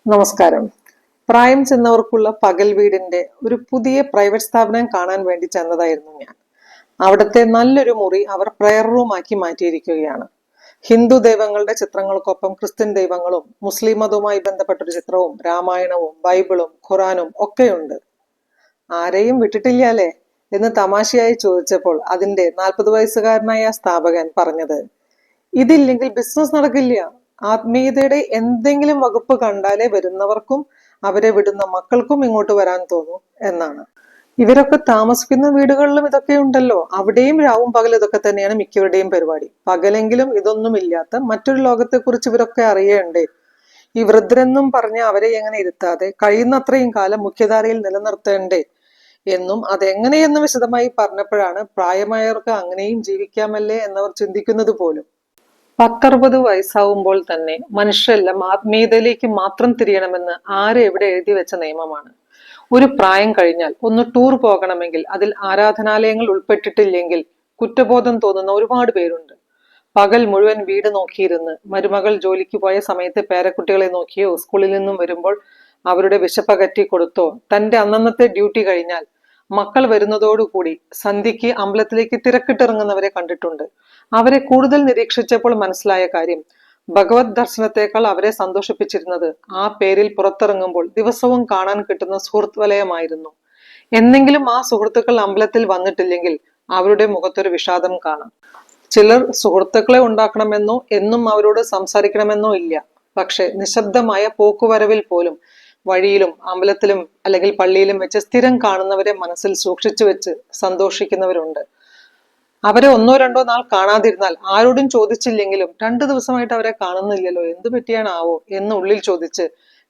നമസ്കാരം. പ്രായം ചെന്നവർക്കുള്ള പകൽ വീടിന്റെ ഒരു പുതിയ പ്രൈവറ്റ് സ്ഥാപനം കാണാൻ വേണ്ടി ചെന്നതായിരുന്നു ഞാൻ. അവിടുത്തെ നല്ലൊരു മുറി അവർ പ്രയർ റൂം ആക്കി മാറ്റിയിരിക്കുകയാണ്. ഹിന്ദു ദൈവങ്ങളുടെ ചിത്രങ്ങൾക്കൊപ്പം ക്രിസ്ത്യൻ ദൈവങ്ങളും മുസ്ലിം മതവുമായി ബന്ധപ്പെട്ടൊരു ചിത്രവും രാമായണവും ബൈബിളും ഖുറാനും ഒക്കെയുണ്ട്. ആരെയും വിട്ടിട്ടില്ല അല്ലേ എന്ന് തമാശയായി ചോദിച്ചപ്പോൾ അതിന്റെ 40 വയസ്സുകാരനായ സ്ഥാപകൻ പറഞ്ഞത്, ഇതില്ലെങ്കിൽ ബിസിനസ് നടക്കില്ല. ആത്മീയതയുടെ എന്തെങ്കിലും വകുപ്പ് കണ്ടാലേ വരുന്നവർക്കും അവരെ വിടുന്ന മക്കൾക്കും ഇങ്ങോട്ട് വരാൻ തോന്നും എന്നാണ്. ഇവരൊക്കെ താമസിക്കുന്ന വീടുകളിലും ഇതൊക്കെ ഉണ്ടല്ലോ. അവിടെയും രാവും പകൽ ഇതൊക്കെ തന്നെയാണ് മിക്കവരുടെയും പരിപാടി. പകലെങ്കിലും ഇതൊന്നുമില്ലാത്ത മറ്റൊരു ലോകത്തെക്കുറിച്ച് ഇവരൊക്കെ അറിയണ്ടേ? ഈ വൃദ്ധരെന്നും പറഞ്ഞ് അവരെ എങ്ങനെ ഇരുത്താതെ കഴിയുന്നത്രയും കാലം മുഖ്യധാരയിൽ നിലനിർത്തേണ്ടേ എന്നും അതെങ്ങനെയെന്നും വിശദമായി പറഞ്ഞപ്പോഴാണ് പ്രായമായവർക്ക് അങ്ങനെയും ജീവിക്കാമല്ലേ എന്നവർ ചിന്തിക്കുന്നത് പോലും. 10-60 വയസ്സാവുമ്പോൾ തന്നെ മനുഷ്യരെല്ലാം ആത്മീയതയിലേക്ക് മാത്രം തിരിയണമെന്ന് എവിടെ എഴുതി വെച്ച നിയമമാണ്. ഒരു പ്രായം കഴിഞ്ഞാൽ ഒന്ന് ടൂർ പോകണമെങ്കിൽ അതിൽ ആരാധനാലയങ്ങൾ ഉൾപ്പെട്ടിട്ടില്ലെങ്കിൽ കുറ്റബോധം തോന്നുന്ന ഒരുപാട് പേരുണ്ട്. പകൽ മുഴുവൻ വീട് നോക്കിയിരുന്ന് മരുമകൾ ജോലിക്ക് പോയ സമയത്ത് പേരക്കുട്ടികളെ നോക്കിയോ സ്കൂളിൽ നിന്നും വരുമ്പോൾ അവരുടെ വിശപ്പകറ്റി കൊടുത്തോ തന്റെ അന്നന്നത്തെ ഡ്യൂട്ടി കഴിഞ്ഞാൽ മക്കൾ വരുന്നതോടുകൂടി സന്ധ്യയ്ക്ക് അമ്പലത്തിലേക്ക് തിരക്കിട്ടിറങ്ങുന്നവരെ കണ്ടിട്ടുണ്ട്. അവരെ കൂടുതൽ നിരീക്ഷിച്ചപ്പോൾ മനസ്സിലായ കാര്യം, ഭഗവത് ദർശനത്തെക്കാൾ അവരെ സന്തോഷിപ്പിച്ചിരുന്നത് ആ പേരിൽ പുറത്തിറങ്ങുമ്പോൾ ദിവസവും കാണാൻ കിട്ടുന്ന സുഹൃത്ത് വലയമായിരുന്നു. എന്നെങ്കിലും ആ സുഹൃത്തുക്കൾ അമ്പലത്തിൽ വന്നിട്ടില്ലെങ്കിൽ അവരുടെ മുഖത്തൊരു വിഷാദം കാണാം. ചിലർ സുഹൃത്തുക്കളെ ഉണ്ടാക്കണമെന്നോ എന്നും അവരോട് സംസാരിക്കണമെന്നോ ഇല്ല. പക്ഷെ നിശബ്ദമായ പോക്കുവരവിൽ പോലും വഴിയിലും അമ്പലത്തിലും അല്ലെങ്കിൽ പള്ളിയിലും വെച്ച് സ്ഥിരം കാണുന്നവരെ മനസ്സിൽ സൂക്ഷിച്ചു വെച്ച് സന്തോഷിക്കുന്നവരുണ്ട്. അവരെ 1-2 നാൾ കാണാതിരുന്നാൽ ആരോടും ചോദിച്ചില്ലെങ്കിലും 2 ദിവസമായിട്ട് അവരെ കാണുന്നില്ലല്ലോ, എന്തു പറ്റിയാണാവോ എന്ന് ഉള്ളിൽ ചോദിച്ച്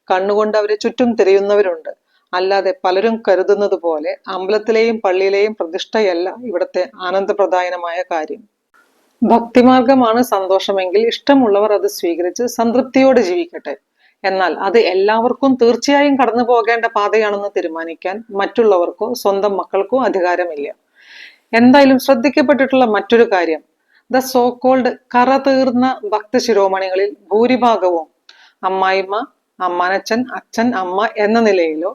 കണ്ണുകൊണ്ട് അവരെ ചുറ്റും തിരയുന്നവരുണ്ട്. അല്ലാതെ പലരും കരുതുന്നത് പോലെ അമ്പലത്തിലെയും പള്ളിയിലെയും പ്രതിഷ്ഠയല്ല ഇവിടുത്തെ ആനന്ദപ്രദായനമായ കാര്യം. ഭക്തിമാർഗമാണ് സന്തോഷമെങ്കിൽ ഇഷ്ടമുള്ളവർ അത് സ്വീകരിച്ച് സംതൃപ്തിയോടെ ജീവിക്കട്ടെ. എന്നാൽ അത് എല്ലാവർക്കും തീർച്ചയായും കടന്നു പോകേണ്ട പാതയാണെന്ന് തീരുമാനിക്കാൻ മറ്റുള്ളവർക്കോ സ്വന്തം മക്കൾക്കോ അധികാരമില്ല. എന്തായാലും ശ്രദ്ധിക്കപ്പെട്ടിട്ടുള്ള മറ്റൊരു കാര്യം, ദ സോ കോൾഡ് കറ തീർന്ന ഭക്തശിരോമണികളിൽ ഭൂരിഭാഗവും അമ്മായിമ്മ, അമ്മാനച്ചൻ, അച്ഛൻ, അമ്മ എന്ന നിലയിലോ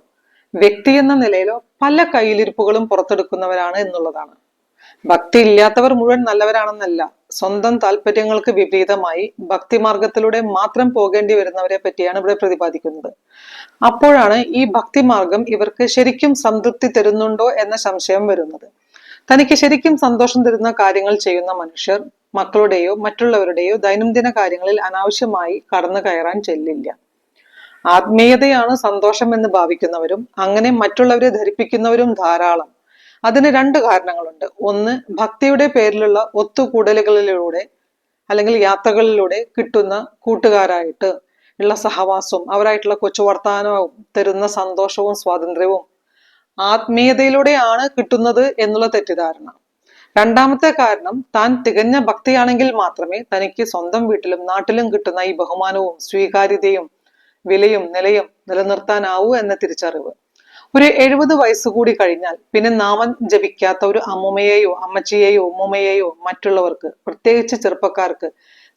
വ്യക്തി എന്ന നിലയിലോ പല കയ്യിലിരിപ്പുകളും പുറത്തെടുക്കുന്നവരാണ് എന്നുള്ളതാണ്. ഭക്തി ഇല്ലാത്തവർ മുഴുവൻ നല്ലവരാണെന്നല്ല, സ്വന്തം താല്പര്യങ്ങൾക്ക് വിപരീതമായി ഭക്തിമാർഗത്തിലൂടെ മാത്രം പോകേണ്ടി വരുന്നവരെ പറ്റിയാണ് ഇവിടെ പ്രതിപാദിക്കുന്നത്. അപ്പോഴാണ് ഈ ഭക്തിമാർഗം ഇവർക്ക് ശരിക്കും സംതൃപ്തി തരുന്നുണ്ടോ എന്ന സംശയം വരുന്നത്. തനിക്ക് ശരിക്കും സന്തോഷം തരുന്ന കാര്യങ്ങൾ ചെയ്യുന്ന മനുഷ്യർ മക്കളുടെയോ മറ്റുള്ളവരുടെയോ ദൈനംദിന കാര്യങ്ങളിൽ അനാവശ്യമായി കടന്നു കയറാൻ ചെല്ലില്ല. ആത്മീയതയാണ് സന്തോഷം എന്ന് ഭാവിക്കുന്നവരും അങ്ങനെ മറ്റുള്ളവരെ ധരിപ്പിക്കുന്നവരും ധാരാളം. അതിന് 2 കാരണങ്ങളുണ്ട്. ഒന്ന്, ഭക്തിയുടെ പേരിലുള്ള ഒത്തുകൂടലുകളിലൂടെ അല്ലെങ്കിൽ യാത്രകളിലൂടെ കിട്ടുന്ന കൂട്ടുകാരായിട്ട് ഉള്ള സഹവാസവും അവരായിട്ടുള്ള കൊച്ചു വർത്താനവും തരുന്ന സന്തോഷവും സ്വാതന്ത്ര്യവും ആത്മീയതയിലൂടെയാണ് കിട്ടുന്നത് എന്നുള്ള തെറ്റിദ്ധാരണ. രണ്ടാമത്തെ കാരണം, താൻ തികഞ്ഞ ഭക്തിയാണെങ്കിൽ മാത്രമേ തനിക്ക് സ്വന്തം വീട്ടിലും നാട്ടിലും കിട്ടുന്ന ഈ ബഹുമാനവും സ്വീകാര്യതയും വിലയും നിലയും നിലനിർത്താനാവൂ എന്ന തിരിച്ചറിവ്. ഒരു 70 വയസ്സ് കൂടി കഴിഞ്ഞാൽ പിന്നെ നാമം ജപിക്കാത്ത ഒരു അമ്മുമ്മയെയോ അമ്മച്ചിയെയോ ഉമ്മുമ്മയെയോ മറ്റുള്ളവർക്ക്, പ്രത്യേകിച്ച് ചെറുപ്പക്കാർക്ക്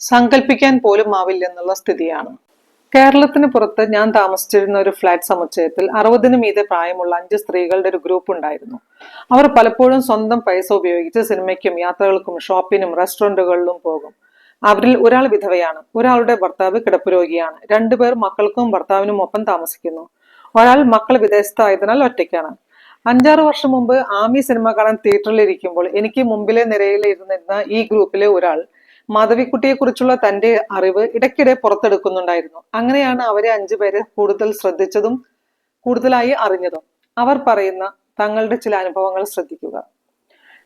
സങ്കല്പിക്കാൻ പോലും ആവില്ലെന്നുള്ള സ്ഥിതിയാണ്. കേരളത്തിന് പുറത്ത് ഞാൻ താമസിച്ചിരുന്ന ഒരു ഫ്ലാറ്റ് സമുച്ചയത്തിൽ 60-ന് മീതെ പ്രായമുള്ള 5 സ്ത്രീകളുടെ ഒരു ഗ്രൂപ്പ് ഉണ്ടായിരുന്നു. അവർ പലപ്പോഴും സ്വന്തം പൈസ ഉപയോഗിച്ച് സിനിമയ്ക്കും യാത്രകൾക്കും ഷോപ്പിനും റെസ്റ്റോറന്റുകളിലും പോകും. അവരിൽ ഒരാൾ വിധവയാണ്, ഒരാളുടെ ഭർത്താവ് കിടപ്പ് രോഗിയാണ്, 2 പേർ മക്കൾക്കും ഭർത്താവിനും ഒപ്പം താമസിക്കുന്നു. ഒരാൾ മക്കൾ വിദേശത്തായതിനാൽ ഒറ്റയ്ക്കാണ്. 5-6 വർഷം മുമ്പ് ആമി സിനിമ കാണാൻ തിയേറ്ററിൽ ഇരിക്കുമ്പോൾ എനിക്ക് മുമ്പിലെ നിരയിൽ ഇരുന്നിരുന്ന ഈ ഗ്രൂപ്പിലെ ഒരാൾ മാധവിക്കുട്ടിയെ കുറിച്ചുള്ള തന്റെ അറിവ് ഇടയ്ക്കിടെ പുറത്തെടുക്കുന്നുണ്ടായിരുന്നു. അങ്ങനെയാണ് അവരെ 5 പേരെ കൂടുതൽ ശ്രദ്ധിച്ചതും കൂടുതലായി അറിഞ്ഞതും. അവർ പറയുന്ന തങ്ങളുടെ ചില അനുഭവങ്ങൾ ശ്രദ്ധിക്കുക.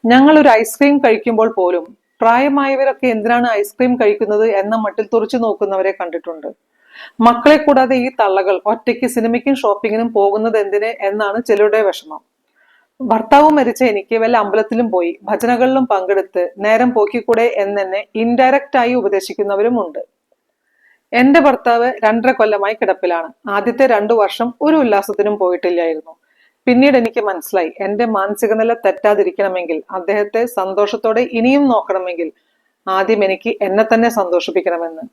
ഞങ്ങൾ ഒരു ഐസ്ക്രീം കഴിക്കുമ്പോൾ പോലും പ്രായമായവരൊക്കെ എന്തിനാണ് ഐസ്ക്രീം കഴിക്കുന്നത് എന്ന മട്ടിൽ തുറച്ചു നോക്കുന്നവരെ കണ്ടിട്ടുണ്ട്. മക്കളെ കൂടാതെ ഈ തള്ളകൾ ഒറ്റയ്ക്ക് സിനിമയ്ക്കും ഷോപ്പിങ്ങിനും പോകുന്നത് എന്തിന് എന്നാണ് ചിലരുടെ വിഷമം. ഭർത്താവ് മരിച്ച എനിക്ക് വല്ല അമ്പലത്തിലും പോയി ഭജനകളിലും പങ്കെടുത്ത് നേരം പോക്കിക്കൂടെ എന്നെ ഇൻഡയറക്റ്റ് ആയി ഉപദേശിക്കുന്നവരും ഉണ്ട്. എന്റെ ഭർത്താവ് 2.5 കൊല്ലമായി കിടപ്പിലാണ്. ആദ്യത്തെ 2 വർഷം ഒരു ഉല്ലാസത്തിനും പോയിട്ടില്ലായിരുന്നു. പിന്നീട് എനിക്ക് മനസ്സിലായി, എന്റെ മാനസിക നില തെറ്റാതിരിക്കണമെങ്കിൽ, അദ്ദേഹത്തെ സന്തോഷത്തോടെ ഇനിയും നോക്കണമെങ്കിൽ ആദ്യം എനിക്ക് എന്നെ തന്നെ സന്തോഷിപ്പിക്കണമെന്ന്.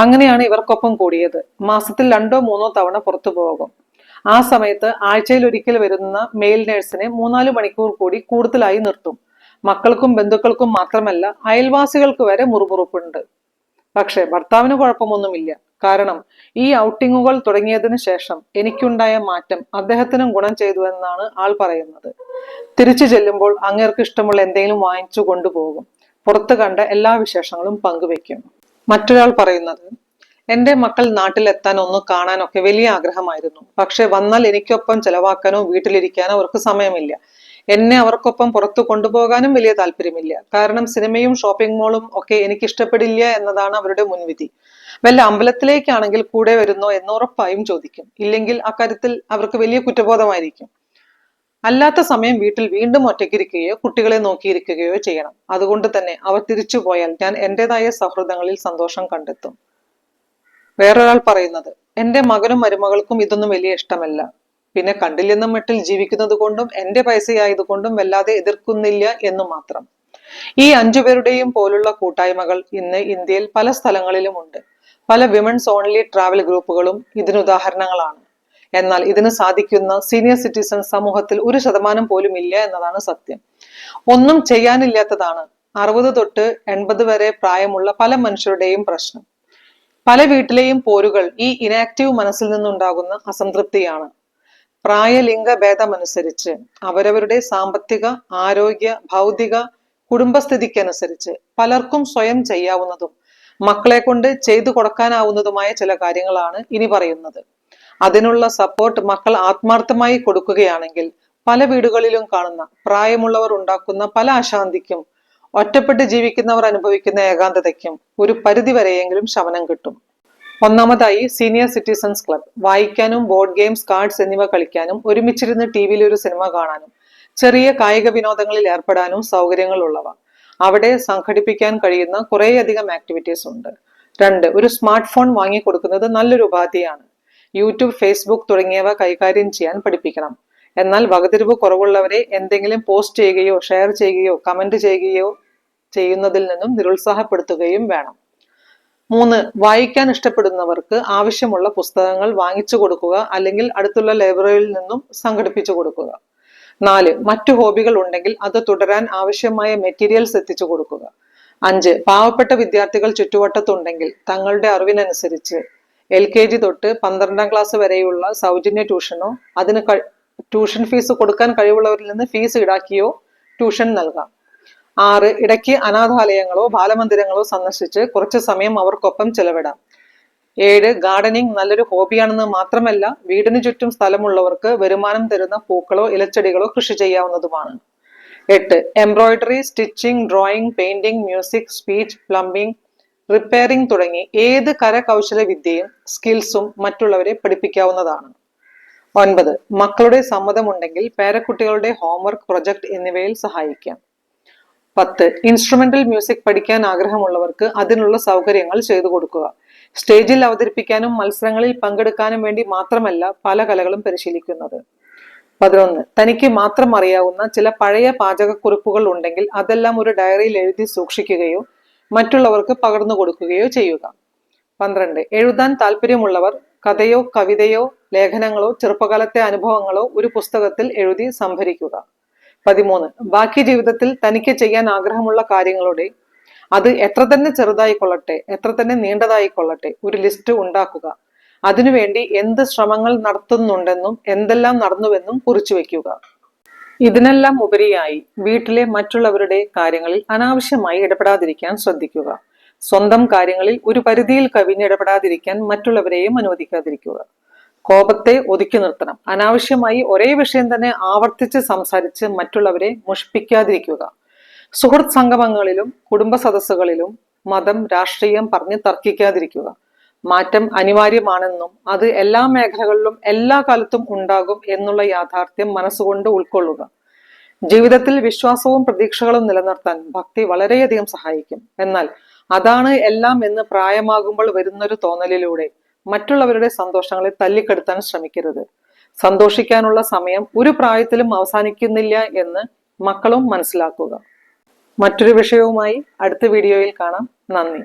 അങ്ങനെയാണ് ഇവർക്കൊപ്പം കൂടിയത്. മാസത്തിൽ 2-3 തവണ പുറത്തു പോകും. ആ സമയത്ത് ആഴ്ചയിൽ ഒരിക്കൽ വരുന്ന മെയിൽ നേഴ്സിനെ 3-4 മണിക്കൂർ കൂടി കൂടുതലായി നിർത്തും. മക്കൾക്കും ബന്ധുക്കൾക്കും മാത്രമല്ല, അയൽവാസികൾക്ക് വരെ മുറുമുറുപ്പുണ്ട്. പക്ഷെ ഭർത്താവിന് കുഴപ്പമൊന്നുമില്ല. കാരണം ഈ ഔട്ടിങ്ങുകൾ തുടങ്ങിയതിനു ശേഷം എനിക്കുണ്ടായ മാറ്റം അദ്ദേഹത്തിനും ഗുണം ചെയ്തു എന്നാണ് ആൾ പറയുന്നത്. തിരിച്ചു ചെല്ലുമ്പോൾ അങ്ങേർക്ക് ഇഷ്ടമുള്ള എന്തെങ്കിലും വാങ്ങിച്ചു കൊണ്ടുപോകും. പുറത്തു കണ്ട എല്ലാ വിശേഷങ്ങളും പങ്കുവെക്കും. മറ്റൊരാൾ പറയുന്നത്, എന്റെ മക്കൾ നാട്ടിലെത്താൻ ഒന്ന് കാണാനൊക്കെ വലിയ ആഗ്രഹമായിരുന്നു. പക്ഷെ വന്നാൽ എനിക്കൊപ്പം ചെലവാക്കാനോ വീട്ടിലിരിക്കാനോ അവർക്ക് സമയമില്ല. എന്നെ അവർക്കൊപ്പം പുറത്തു കൊണ്ടുപോകാനും വലിയ താല്പര്യമില്ല. കാരണം സിനിമയും ഷോപ്പിംഗ് മോളും ഒക്കെ എനിക്ക് ഇഷ്ടപ്പെടില്ല എന്നതാണ് അവരുടെ മുൻവിധി. വല്ല അമ്പലത്തിലേക്കാണെങ്കിൽ കൂടെ വരുന്നോ എന്ന് ഉറപ്പായും ചോദിക്കും. ഇല്ലെങ്കിൽ അക്കാര്യത്തിൽ അവർക്ക് വലിയ കുറ്റബോധമായിരിക്കും. അല്ലാത്ത സമയം വീട്ടിൽ വീണ്ടും ഒറ്റയ്ക്കിരിക്കുകയോ കുട്ടികളെ നോക്കിയിരിക്കുകയോ ചെയ്യണം. അതുകൊണ്ട് തന്നെ അവർ തിരിച്ചു പോയാൽ ഞാൻ എന്റേതായ സൗഹൃദങ്ങളിൽ സന്തോഷം കണ്ടെത്തും. വേറൊരാൾ പറയുന്നത്, എന്റെ മകനും മരുമകൾക്കും ഇതൊന്നും വലിയ ഇഷ്ടമല്ല. പിന്നെ കണ്ടില്ലെന്നും മട്ടിൽ ജീവിക്കുന്നത് കൊണ്ടും എന്റെ പൈസയായതുകൊണ്ടും വല്ലാതെ എതിർക്കുന്നില്ല എന്നു മാത്രം. ഈ 5 പേരുടെയും പോലുള്ള കൂട്ടായ്മകൾ ഇന്ന് ഇന്ത്യയിൽ പല സ്ഥലങ്ങളിലും ഉണ്ട്. പല വിമൻസ് ഓൺലി ട്രാവൽ ഗ്രൂപ്പുകളും ഇതിനുദാഹരണങ്ങളാണ്. എന്നാൽ ഇതിന് സാധിക്കുന്ന സീനിയർ സിറ്റിസൺ സമൂഹത്തിൽ 1% പോലും ഇല്ല എന്നതാണ് സത്യം. ഒന്നും ചെയ്യാനില്ലാത്തതാണ് 60 തൊട്ട് 80 വരെ പ്രായമുള്ള പല മനുഷ്യരുടെയും പ്രശ്നം. പല വീട്ടിലെയും പോരുകൾ ഈ ഇനാക്റ്റീവ് മനസ്സിൽ നിന്നുണ്ടാകുന്ന അസംതൃപ്തിയാണ്. പ്രായലിംഗ ഭേദമനുസരിച്ച് അവരവരുടെ സാമ്പത്തിക, ആരോഗ്യ, ഭൗതിക, കുടുംബസ്ഥിതിക്കനുസരിച്ച് പലർക്കും സ്വയം ചെയ്യാവുന്നതും മക്കളെ കൊണ്ട് ചെയ്തു കൊടുക്കാനാവുന്നതുമായ ചില കാര്യങ്ങളാണ് ഇനി പറയുന്നത്. അതിനുള്ള സപ്പോർട്ട് മക്കൾ ആത്മാർത്ഥമായി കൊടുക്കുകയാണെങ്കിൽ പല വീടുകളിലും കാണുന്ന പ്രായമുള്ളവർ ഉണ്ടാക്കുന്ന പല അശാന്തിക്കും ഒറ്റപ്പെട്ട് ജീവിക്കുന്നവർ അനുഭവിക്കുന്ന ഏകാന്തതയ്ക്കും ഒരു പരിധിവരെയെങ്കിലും ശമനം കിട്ടും. ഒന്നാമതായി സീനിയർ സിറ്റിസൺസ് ക്ലബ്. വായിക്കാനും ബോർഡ് ഗെയിംസ്, കാർഡ്സ് എന്നിവ കളിക്കാനും ഒരുമിച്ചിരുന്ന് ടി.വിയിൽ ഒരു സിനിമ കാണാനും ചെറിയ കായിക വിനോദങ്ങളിൽ ഏർപ്പെടാനും സൗകര്യങ്ങൾ ഉള്ളവ. അവിടെ സംഘടിപ്പിക്കാൻ കഴിയുന്ന കുറേയധികം ആക്ടിവിറ്റീസ് ഉണ്ട്. 2, ഒരു സ്മാർട്ട് ഫോൺ വാങ്ങിക്കൊടുക്കുന്നത് നല്ലൊരു ഉപാധിയാണ്. യൂട്യൂബ്, ഫേസ്ബുക്ക് തുടങ്ങിയവ കൈകാര്യം ചെയ്യാൻ പഠിപ്പിക്കണം. എന്നാൽ വകതിരിവ് കുറവുള്ളവരെ എന്തെങ്കിലും പോസ്റ്റ് ചെയ്യുകയോ ഷെയർ ചെയ്യുകയോ കമന്റ് ചെയ്യുകയോ ചെയ്യുന്നതിൽ നിന്നും നിരുത്സാഹപ്പെടുത്തുകയും വേണം. 3, വായിക്കാൻ ഇഷ്ടപ്പെടുന്നവർക്ക് ആവശ്യമുള്ള പുസ്തകങ്ങൾ വാങ്ങിച്ചു കൊടുക്കുക, അല്ലെങ്കിൽ അടുത്തുള്ള ലൈബ്രറിയിൽ നിന്നും സംഘടിപ്പിച്ചു കൊടുക്കുക. 4, മറ്റു ഹോബികൾ ഉണ്ടെങ്കിൽ അത് തുടരാൻ ആവശ്യമായ മെറ്റീരിയൽസ് എത്തിച്ചു കൊടുക്കുക. 5, പാവപ്പെട്ട വിദ്യാർത്ഥികൾ ചുറ്റുവട്ടത്തുണ്ടെങ്കിൽ തങ്ങളുടെ അറിവിനനുസരിച്ച് LKG തൊട്ട് 12ാം ക്ലാസ് വരെയുള്ള സൗജന്യ ട്യൂഷനോ അതിന് ട്യൂഷൻ ഫീസ് കൊടുക്കാൻ കഴിവുള്ളവരിൽ നിന്ന് ഫീസ് ഈടാക്കിയോ ട്യൂഷൻ നൽകാം. 6, ഇടയ്ക്ക് അനാഥാലയങ്ങളോ ബാലമന്ദിരങ്ങളോ സന്ദർശിച്ച് കുറച്ചു സമയം അവർക്കൊപ്പം ചെലവിടാം. 7, ഗാർഡനിങ് നല്ലൊരു ഹോബിയാണെന്ന് മാത്രമല്ല, വീടിനു ചുറ്റും സ്ഥലമുള്ളവർക്ക് വരുമാനം തരുന്ന പൂക്കളോ ഇലച്ചെടികളോ കൃഷി ചെയ്യാവുന്നതുമാണ്. 8, embroidery, stitching, drawing, painting, music, speech, plumbing, repairing തുടങ്ങി ഏത് കരകൗശല വിദ്യയും സ്കിൽസും മറ്റുള്ളവരെ പഠിപ്പിക്കാവുന്നതാണ്. 9, മക്കളുടെ സമ്മതമുണ്ടെങ്കിൽ പേരക്കുട്ടികളുടെ ഹോംവർക്ക്, പ്രൊജക്ട് എന്നിവയിൽ സഹായിക്കാം. 10, ഇൻസ്ട്രുമെന്റൽ മ്യൂസിക് പഠിക്കാൻ ആഗ്രഹമുള്ളവർക്ക് അതിനുള്ള സൗകര്യങ്ങൾ ചെയ്തു കൊടുക്കുക. സ്റ്റേജിൽ അവതരിപ്പിക്കാനും മത്സരങ്ങളിൽ പങ്കെടുക്കാനും വേണ്ടി മാത്രമല്ല പല കലകളും പരിശീലിക്കുന്നത്. 11, തനിക്ക് മാത്രം അറിയാവുന്ന ചില പഴയ പാചകക്കുറിപ്പുകൾ ഉണ്ടെങ്കിൽ അതെല്ലാം ഒരു ഡയറിയിൽ എഴുതി സൂക്ഷിക്കുകയോ മറ്റുള്ളവർക്ക് പകർന്നു കൊടുക്കുകയോ ചെയ്യുക. 12, എഴുതാൻ താല്പര്യമുള്ളവർ കഥയോ കവിതയോ ലേഖനങ്ങളോ ചെറുപ്പകാലത്തെ അനുഭവങ്ങളോ ഒരു പുസ്തകത്തിൽ എഴുതി സംഭരിക്കുക. 13, ബാക്കി ജീവിതത്തിൽ തനിക്ക് ചെയ്യാൻ ആഗ്രഹമുള്ള കാര്യങ്ങളുടെ, അത് എത്ര തന്നെ ചെറുതായിക്കൊള്ളട്ടെ എത്ര തന്നെ നീണ്ടതായിക്കൊള്ളട്ടെ, ഒരു ലിസ്റ്റ് ഉണ്ടാക്കുക. അതിനുവേണ്ടി എന്ത് ശ്രമങ്ങൾ നടത്തുന്നുണ്ടെന്നും എന്തെല്ലാം നടന്നുവെന്നും കുറിച്ചു വെക്കുക. ഇതിനെല്ലാം ഉപരിയായി വീട്ടിലെ മറ്റുള്ളവരുടെ കാര്യങ്ങളിൽ അനാവശ്യമായി ഇടപെടാതിരിക്കാൻ ശ്രദ്ധിക്കുക. സ്വന്തം കാര്യങ്ങളിൽ ഒരു പരിധിയിൽ കവിഞ്ഞിടപെടാതിരിക്കാൻ മറ്റുള്ളവരെയും അനുവദിക്കാതിരിക്കുക. കോപത്തെ ഒതുക്കി നിർത്തണം. അനാവശ്യമായി ഒരേ വിഷയം തന്നെ ആവർത്തിച്ച് സംസാരിച്ച് മറ്റുള്ളവരെ മുഷിപ്പിക്കാതിരിക്കുക. സുഹൃത്ത് സംഗമങ്ങളിലും കുടുംബ സദസ്സുകളിലും മതം, രാഷ്ട്രീയം പറഞ്ഞ് തർക്കിക്കാതിരിക്കുക. മാറ്റം അനിവാര്യമാണെന്നും അത് എല്ലാ മേഖലകളിലും എല്ലാ കാലത്തും ഉണ്ടാകും എന്നുള്ള യാഥാർത്ഥ്യം മനസ്സുകൊണ്ട് ഉൾക്കൊള്ളുക. ജീവിതത്തിൽ വിശ്വാസവും പ്രതീക്ഷകളും നിലനിർത്താൻ ഭക്തി വളരെയധികം സഹായിക്കും. എന്നാൽ അതാണ് എല്ലാം എന്ന് പ്രായമാകുമ്പോൾ വരുന്നൊരു തോന്നലിലൂടെ മറ്റുള്ളവരുടെ സന്തോഷങ്ങളെ തല്ലിക്കെടുത്താൻ ശ്രമിക്കരുത്. സന്തോഷിക്കാനുള്ള സമയം ഒരു പ്രായത്തിലും അവസാനിക്കുന്നില്ല എന്ന് മക്കളും മനസ്സിലാക്കുക. മറ്റൊരു വിഷയവുമായി അടുത്ത വീഡിയോയിൽ കാണാം. നന്ദി.